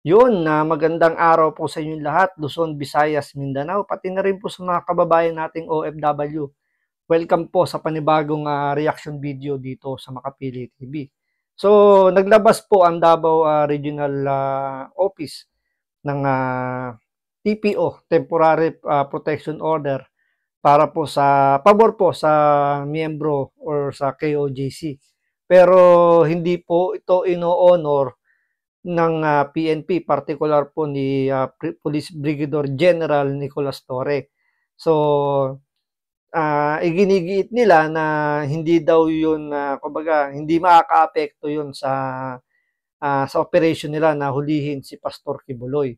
Yun, na magandang araw po sa inyong lahat, Luzon, Visayas, Mindanao, pati na rin po sa mga kababayan nating OFW. Welcome po sa panibagong reaction video dito sa Makapili TV. So, naglabas po ang Davao Regional Office ng TPO, Temporary Protection Order, para po sa pabor po sa miyembro or sa KOJC. Pero hindi po ito ino-honor ng PNP, particular po ni Police Brigadier General Nicolas Torre. So, iginigiit nila na hindi daw yun, kumbaga, hindi makaka-apekto yun sa operation nila na hulihin si Pastor Kibuloy.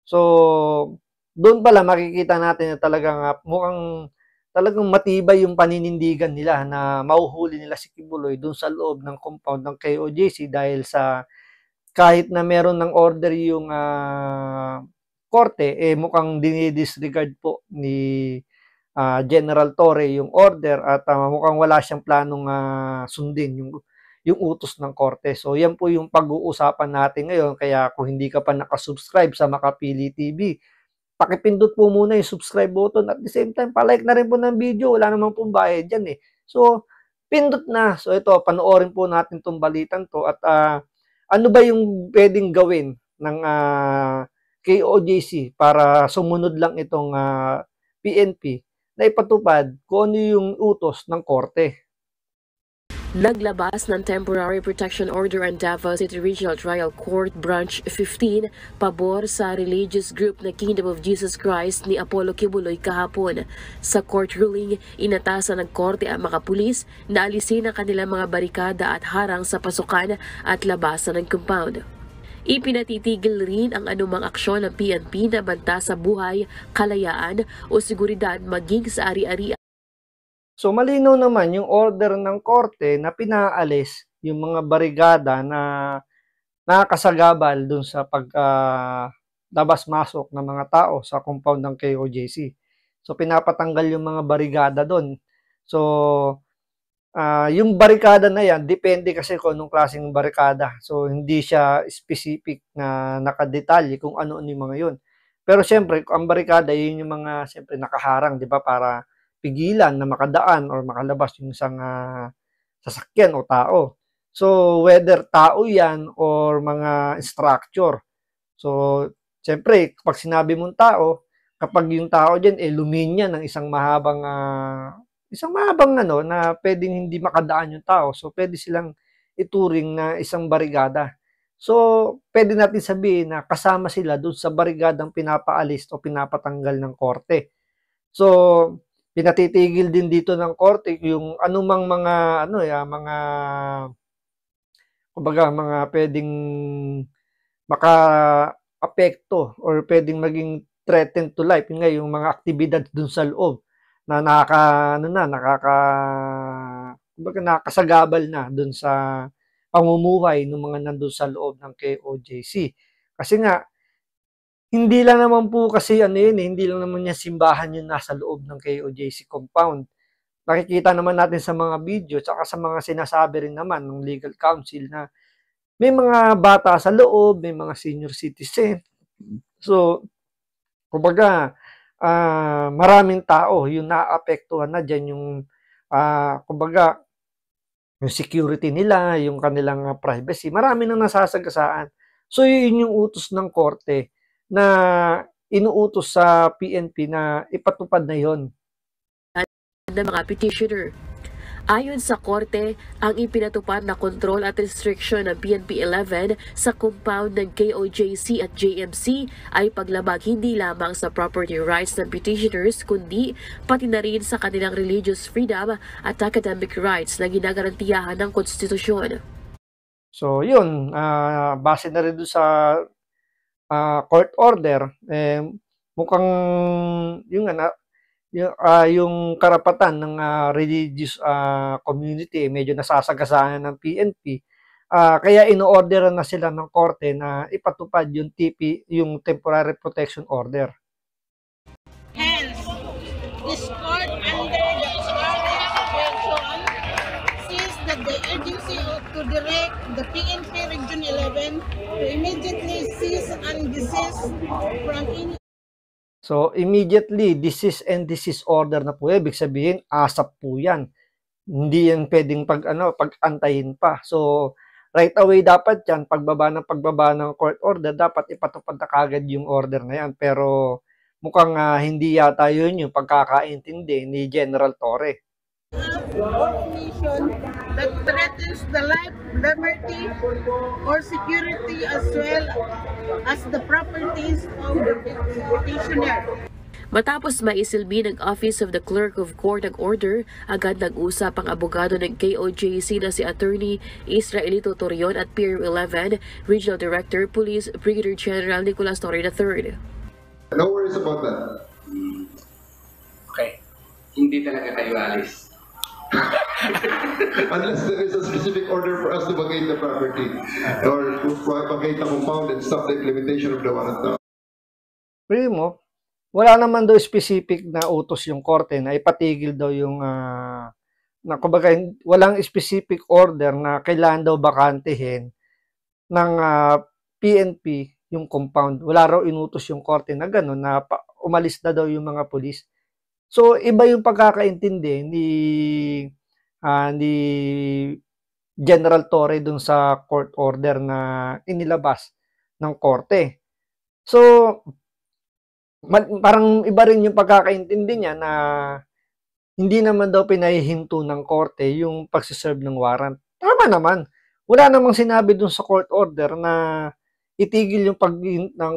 So, doon pala makikita natin na talagang matibay yung paninindigan nila na mauhuli nila si Kibuloy doon sa loob ng compound ng KOJC dahil sa kahit na meron ng order yung korte, mukhang dinidisregard po ni General Torre yung order at mukhang wala siyang planong sundin yung utos ng korte. So yan po yung pag-uusapan natin ngayon. Kaya kung hindi ka pa nakasubscribe sa Makapili TV, pakipindot po muna yung subscribe button at the same time, palike na rin po ng video. Wala namang pong bayad dyan eh. So, pindot na. So ito, panoorin po natin tong balitan to at ano ba yung pwedeng gawin ng KOJC para sumunod lang itong PNP na ipatupad kung ano yung utos ng korte. Naglabas ng Temporary Protection Order ang Davao City Regional Trial Court Branch 15 pabor sa religious group na Kingdom of Jesus Christ ni Apollo Kibuloy kahapon. Sa court ruling, inatasan ng korte ang mga pulis na alisin ang kanilang mga barikada at harang sa pasukan at labasan ng compound. Ipinatitigil rin ang anumang aksyon ng PNP na banta sa buhay, kalayaan o seguridad maging sa ari-arian. So malinaw naman yung order ng korte na pinaalis yung mga barigada na nakakasagabal dun sa labas-masok ng mga tao sa compound ng KOJC. So pinapatanggal yung mga barigada dun. So yung barikada na yan, depende kasi kung anong klaseng barikada. So hindi siya specific na nakadetalye kung ano yung mga yun. Pero siyempre, ang barikada, yun yung mga siyempre nakaharang, di ba, para pigilan na makadaan or makalabas yung isang sasakyan o tao. So, whether tao yan or mga structure. So, siyempre, kapag sinabi mong tao, kapag yung tao dyan, luminya ng isang mahabang na pwedeng hindi makadaan yung tao. So, pwede silang ituring na isang barigada. So, pwede natin sabihin na kasama sila doon sa barigadang pinapaalis o pinapatanggal ng korte. So, pinatitigil din dito ng korte yung anumang mga mga pwedeng maka-apekto or pwedeng maging threatened to life, yung mga aktibidad dun sa loob na nakakasagabal na dun sa pamumuhay ng mga nandun sa loob ng KOJC. Kasi nga, hindi lang naman po kasi hindi lang naman niya simbahan yung nasa loob ng KOJC compound. Nakikita naman natin sa mga video tsaka sa mga sinasabi rin naman ng legal counsel na may mga bata sa loob, may mga senior citizen. So, kumbaga, maraming tao yung naapektuhan na dyan yung, kumbaga, yung security nila, yung kanilang privacy, marami nang nasasagasaan. So, yun yung utos ng korte na inuutos sa PNP na ipatupad na yon ng mga petitioner. Ayon sa korte, ang ipinatupad na kontrol at restriction ng PNP 11 sa compound ng KOJC at JMC ay paglabag hindi lamang sa property rights ng petitioners kundi pati na rin sa kanilang religious freedom at academic rights na ginagarantiyahan ng konstitusyon. So yun, base na rin doon sa court order, mukhang yung karapatan ng religious community medyo nasasagasaan ng PNP. Kaya ino-orderan na sila ng korte na ipatupad yung yung Temporary Protection Order. Hence, this court under the supervision sees that the urgency to direct the PNP Region 11 11 to immediately cease and desist from any. So, immediately, desist and desist order na po. Ibig sabihin, ASAP po yan. Hindi yan pwedeng pag-antayin pa. So, right away dapat yan, pagbaba ng court order, dapat ipatupad na kagad yung order na yan. Pero mukhang hindi yata yun yung pagkakaintindi ni General Torre. Or omission that threatens the life, liberty, or security as well as the properties of the petitioner. Matapos maisilbi ng Office of the Clerk of Court ang order, agad nag-usap ang abogado ng KOJC na si Attorney Israelito Torion at Pier 11 Regional Director Police Brigadier General Nicolas Torre III. No worries about that. Okay. Hindi talaga kayo alis. Unless there is a specific order for us to vacate the property or to vacate the compound and stop the implementation of the warrant. Primo, wala naman daw specific na utos yung korte na ipatigil daw yung na kumbaga walang specific order na kailangan daw bakantehin ng PNP yung compound. Wala raw inutos yung korte na gano'n na umalis na daw yung mga pulis. So iba yung pagkakaintindi ni General Torre dun sa court order na inilabas ng korte. So parang iba rin yung pagkakaintindi niya na hindi naman daw pinahihinto ng korte yung pagsiserve ng warrant. Tama naman. Wala namang sinabi dun sa court order na itigil yung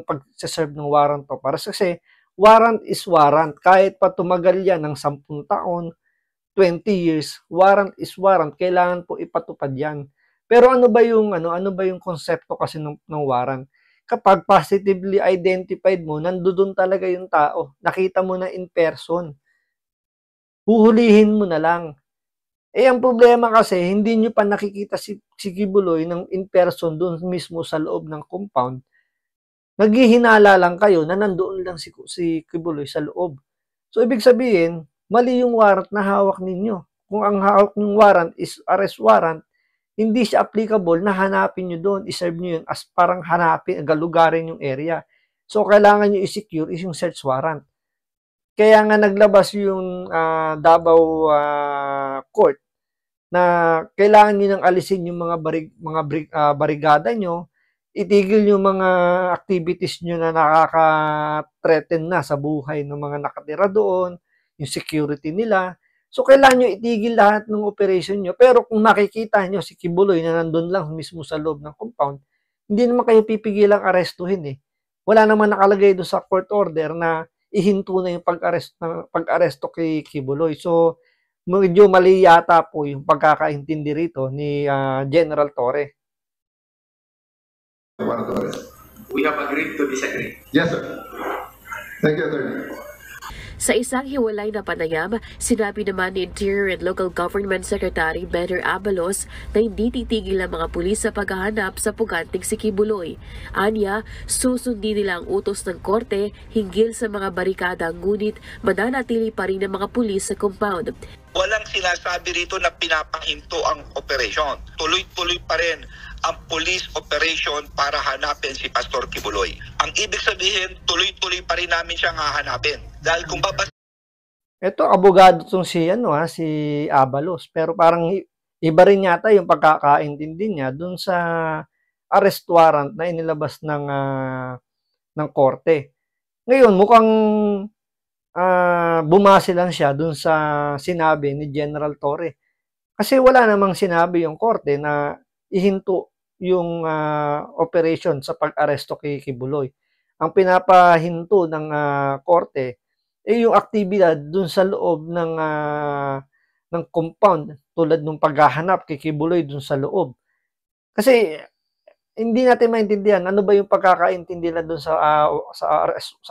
pagsiserve ng warrant to. Para kasi warrant is warrant. Kahit pa tumagal yan ng 10 taon, 20 years, warrant is warrant. Kailangan po ipatupad yan. Pero ano ba yung konsepto kasi ng warrant? Kapag positively identified mo, nandoon talaga yung tao. Nakita mo na in person. Huhulihin mo na lang. Ang problema kasi, hindi nyo pa nakikita si Kibuloy ng in person doon mismo sa loob ng compound. Naghihinala lang kayo na nandoon lang si Kibuloy sa loob. So, ibig sabihin, mali yung warrant na hawak ninyo. Kung ang hawak ng warrant is arrest warrant, hindi siya applicable na hanapin nyo doon, iserve nyo yun as parang galugarin yung area. So, kailangan nyo i-secure is yung search warrant. Kaya nga naglabas yung Davao Court na kailangan nyo nang alisin yung mga barigada nyo, itigil yung mga activities nyo na nakaka-threaten na sa buhay ng mga nakatira doon, yung security nila. So, kailangan nyo itigil lahat ng operation nyo. Pero kung makikita nyo si Kibuloy na nandun lang mismo sa loob ng compound, hindi naman kayo pipigilang arestuhin eh. Wala naman nakalagay doon sa court order na ihinto na yung pag-aresto kay Kibuloy. So, medyo mali yata po yung pagkakaintindi rito ni General Torre. We have agreed to disagree. Yes, sir. Thank you, Attorney. Sa isang hiwalay na panayam, sinabi naman ni Interior and Local Government Secretary Benner Abalos na hindi titigil ang mga pulis sa paghahanap sa puganting si Kibuloy. Anya, susundin nila ang utos ng korte hinggil sa mga barikada, ngunit mananatili pa rin ang mga pulis sa compound. Walang sinasabi rito na pinapahinto ang operation. Tuloy-tuloy pa rin ang police operation para hanapin si Pastor Kibuloy. Ang ibig sabihin, tuloy-tuloy pa rin namin siyang hahanapin. Dahil kung ito, abogado itong si Abalos. Pero parang iba rin yata yung pagkakaintindi niya dun sa arrest warrant na inilabas ng korte. Ngayon, mukhang bumase lang siya dun sa sinabi ni General Torre. Kasi wala namang sinabi yung korte na ihinto yung operation sa pag-aresto kay Kibuloy. Ang pinapahinto ng korte yung aktibidad dun sa loob ng compound tulad ng paghahanap kay Kibuloy dun sa loob. Kasi hindi natin maintindihan ano ba yung pagkakaintindi nila dun sa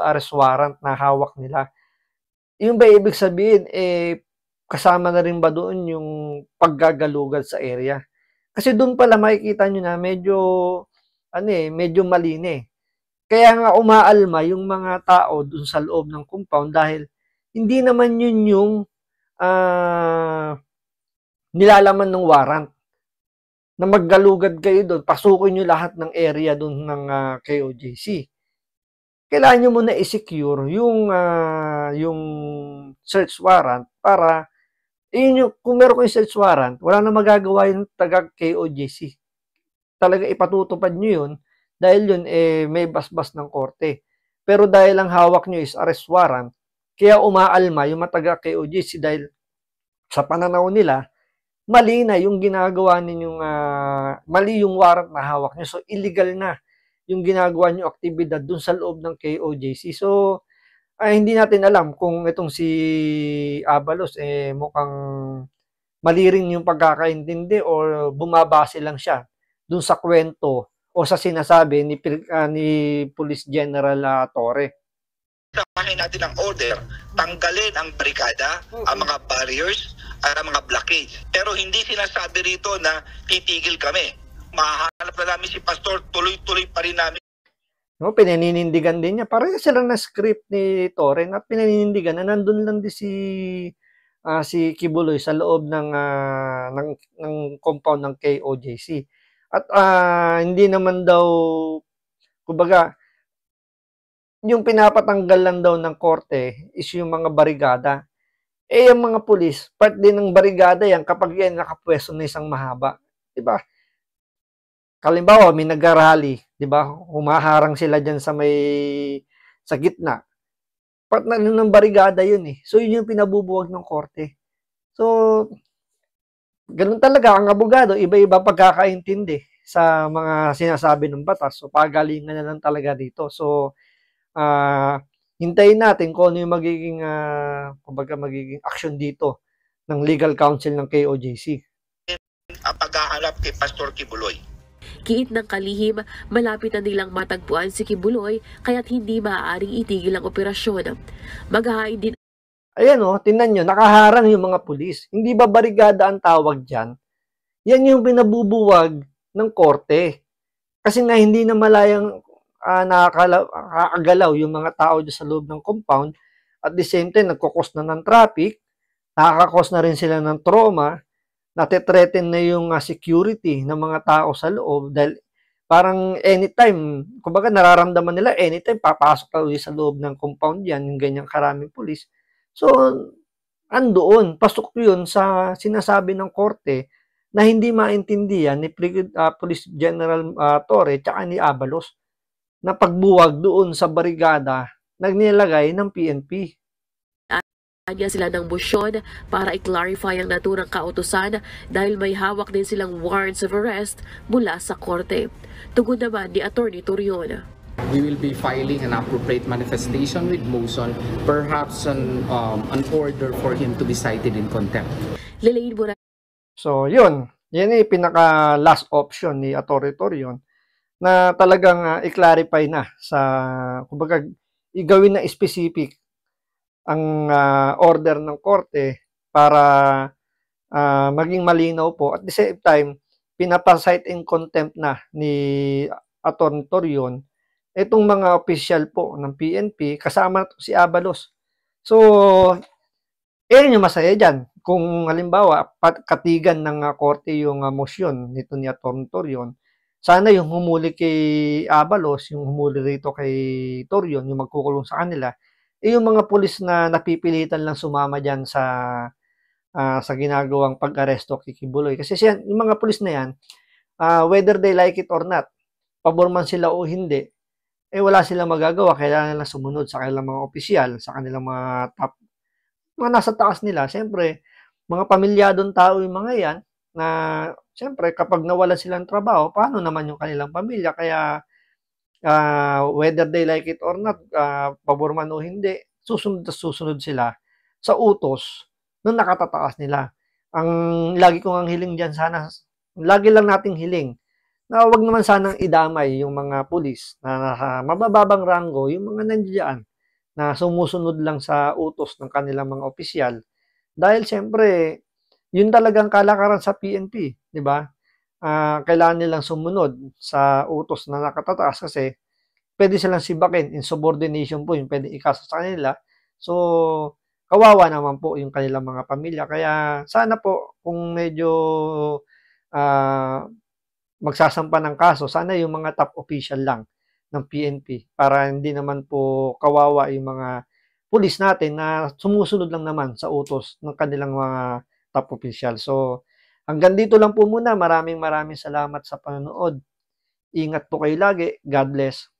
arrest warrant na hawak nila. Yung ba ibig sabihin kasama na rin ba doon yung paggagalugad sa area? Kasi doon pala makikita nyo na medyo mali. Kaya nga umaalma yung mga tao doon sa loob ng compound dahil hindi naman yun yung nilalaman ng warrant. na maggalugad kayo doon, pasukin nyo lahat ng area doon ng KOJC. Kailangan nyo muna i-secure yung search warrant para kung meron kayong search warrant, wala na magagawa yung taga KOJC. Talaga ipatutupad nyo yun dahil yun may basbas ng korte. Pero dahil ang hawak nyo is arrest warrant, kaya umaalma yung mataga KOJC dahil sa pananaw nila, mali na yung ginagawa ninyong, mali yung warrant na hawak nyo. So, illegal na yung ginagawa nyo aktibidad dun sa loob ng KOJC. So, hindi natin alam kung itong si Abalos, mukhang mali rin yung pagkakaintindi or bumabase lang siya dun sa kwento o sa sinasabi ni Police General Torre. Samahin natin ang order, tanggalin ang barikada, ang mga barriers, at ang mga blockades. Pero hindi sinasabi rito na titigil kami. Mahahanap na namin si Pastor, tuloy-tuloy pa rin namin. No, pinaninindigan din niya. Parang sila na script ni Torre na pinaninindigan na nandun lang din si Kibuloy sa loob ng compound ng KOJC. At hindi naman daw, kumbaga, yung pinapatanggal lang daw ng korte is yung mga barigada. Yung mga pulis, part din ng barigada yan kapag yan nakapwesto na isang mahaba. Diba? Kalimbawa, may nag-rally, diba? Humaharang sila dyan sa gitna. Part na ng barigada yun eh. So, yun yung pinabubuwag ng korte. So, ganun talaga ang abogado, iba-iba pagkakaintindi sa mga sinasabi ng batas. So, pagalingan na lang talaga dito. So, hintayin natin kung ano yung magiging action dito ng legal counsel ng KOJC. Ang paghahanap kay Pastor Kibuloy. Kiit ng kalihim, malapit na nilang matagpuan si Kibuloy kaya't hindi maaaring itigil ang operasyon. Maghahain din. Ayan tingnan nyo, nakaharang yung mga pulis. Hindi ba barigada ang tawag dyan? Yan yung pinabubuwag ng korte. Kasi nga hindi na malayang nakakagalaw yung mga tao dyan sa loob ng compound. At the same time, nagkukos na ng traffic, nakakakos na rin sila ng trauma, natitreaten na yung security ng mga tao sa loob dahil parang anytime, kumbaga nararamdaman nila anytime papasok ka ulit sa loob ng compound yan, yung ganyang karaming pulis. So, andoon, pasok yun sa sinasabi ng korte na hindi maintindihan ni Police General Torre tsaka ni Abalos na pagbuwag doon sa barigada nagnilagay ng PNP. Anya sila ng motion para i-clarify ang naturang kautusan dahil may hawak din silang warrants of arrest mula sa korte. Tugon naman ni Attorney Torion. We will be filing an appropriate manifestation with motion, perhaps an order for him to be cited in contempt. Lalayin mo na. So, yun. Yan yung pinaka-last option ni Attorney Torion na talagang i-clarify na sa, kumbaga, igawin na specific ang order ng korte para maging malinaw po. At the same time, pinapasite in contempt na ni Attorney Torion itong mga official po ng PNP kasama si Abalos. So, yun yung masaya dyan. Kung halimbawa, katigan ng korte yung motion nito ni Attorney Torion, sana yung humuli kay Abalos, yung humuli rito kay Torion, yung magkukulong sa kanila, yung mga pulis na napipilitan lang sumama dyan sa ginagawang pag-aresto kay Kibuloy. Kasi yung mga pulis na yan, whether they like it or not, pabor man sila o hindi, wala silang magagawa. Kailangan nila sumunod sa kanilang mga opisyal, sa kanilang mga nasa taas nila. Siyempre, mga pamilyadong tao yung mga yan, na siyempre kapag nawala silang trabaho, paano naman yung kanilang pamilya? Kaya whether they like it or not, pabor man o hindi, susunod sila sa utos ng nakatataas nila. Ang lagi kong ang hiling dyan, sana lagi lang nating hiling na wag naman sanang idamay yung mga pulis na nasa mabababang ranggo, yung mga nandiyan na sumusunod lang sa utos ng kanilang mga opisyal. Dahil siyempre, yun talagang kalakaran sa PNP, di ba? Kailangan nilang sumunod sa utos na nakatataas kasi pwede silang sibakin, insubordination po yung pwede ikasa sa kanila. So, kawawa naman po yung kanilang mga pamilya. Kaya sana po kung medyo magsasampa ng kaso, sana yung mga top official lang ng PNP para hindi naman po kawawa yung mga pulis natin na sumusunod lang naman sa utos ng kanilang mga top official. So, hanggang dito lang po muna. Maraming salamat sa panonood. Ingat po kayo lagi. God bless.